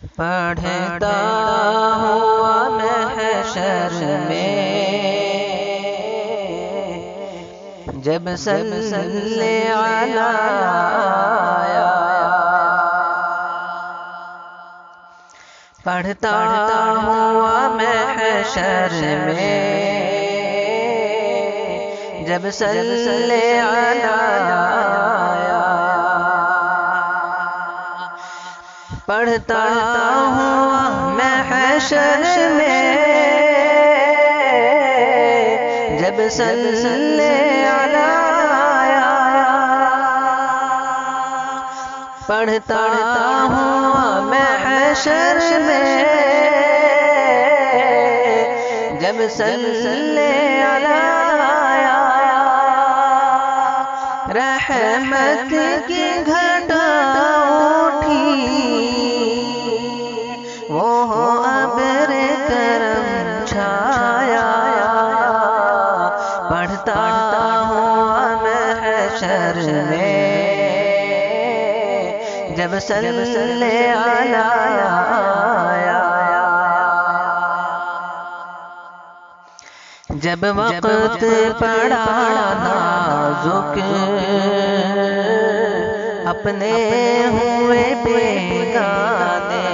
पढ़ता हुआ महशर में जब सल्ले अला आया, पढ़ता हुआ महशर में जब सल्ले अला आया, पढ़ता हुआ महशर में जब सल्ले अला आया, पढ़ता हुआ महशर में जब सल्ले अला आया, रहमत की घटा उठी वो अब्र करम छाया, पढ़ता हुआ महशर में जब सल्ले अला आया, जब वक्त पड़ा नाजुक अपने हुए बेगाने,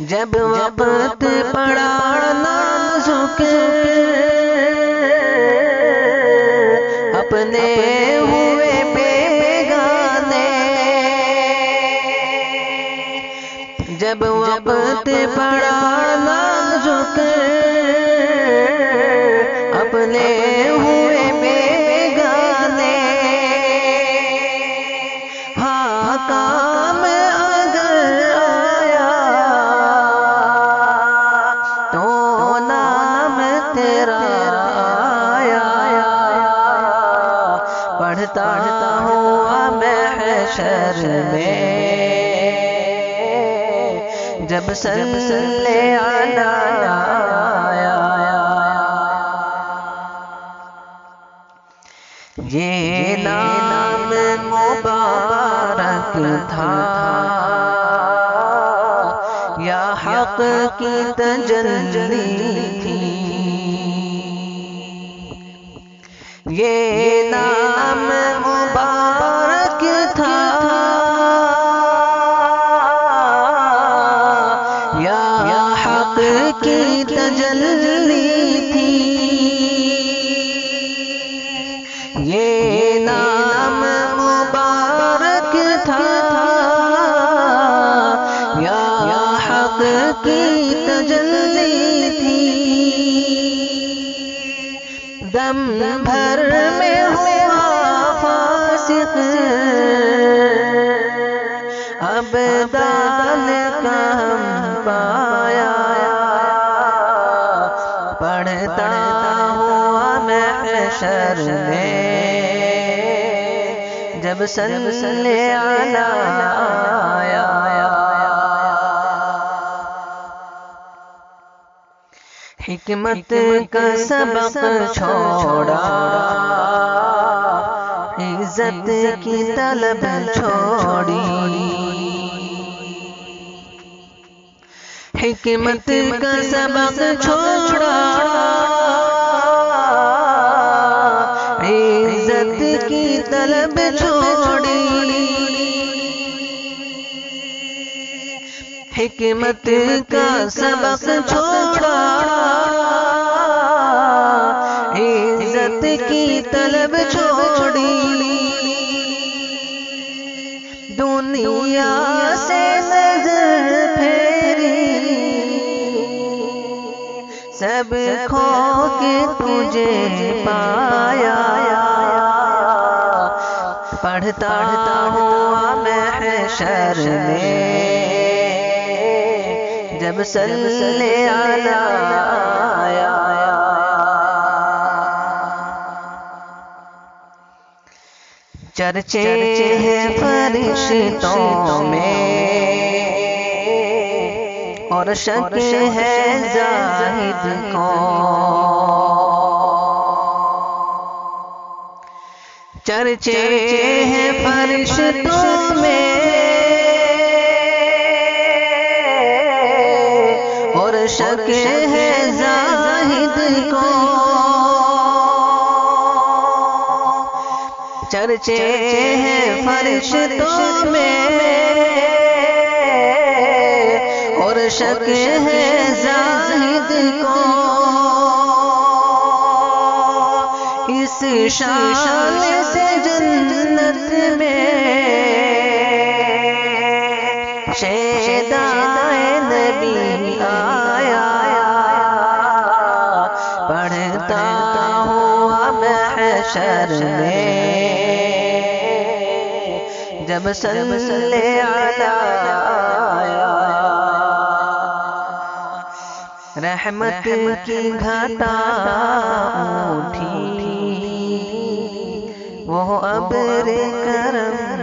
जब वक्त पड़ा नाजुक अपने हुए बेगाने, जब वक्त पड़ा नाजुक अपने हुए बेगाने, हाँ काम अगर आया तो नाम तेरा आया, पढ़ता हुआ महशर में जब सल्ले अला आया, ये नाम मुबारक था या हक की तजल्ली थी, ये नाम मुबारक था या हक की तजल्ली थी, ये नाम मुबारक था या हक की तजल्ली थी, दम भर में हुआ फासिक अब दान का हम पाया, पढ़ता हुआ महशर में जब सल्ले अला आया, हिकमत का सबक छोड़ा इज्जत की तलब छोड़ी, हिकमत का सबक छोड़ा इज्जत की तलब छोड़ी, हिकमत का सबक छोड़ा इज्जत की तलब छोड़ी, दुनिया से नजर फेरी सब खो के तुझे पाया, पढ़ता हुआ महशर में जब सल्ले अला आया, चर्चे हैं फरिश्तों में और शक है जाहिद को, चर्चे हैं फरिश्तों में और शक है जाहिद को। चर्चे हैं फरिश्तों में और शक है जाहिद को। इस शान से जन्नत में शेदाए नबी आया। पढ़ता हुआ महशर में जब सल्ले अला रहमत की घटा उठी वो अब्र करम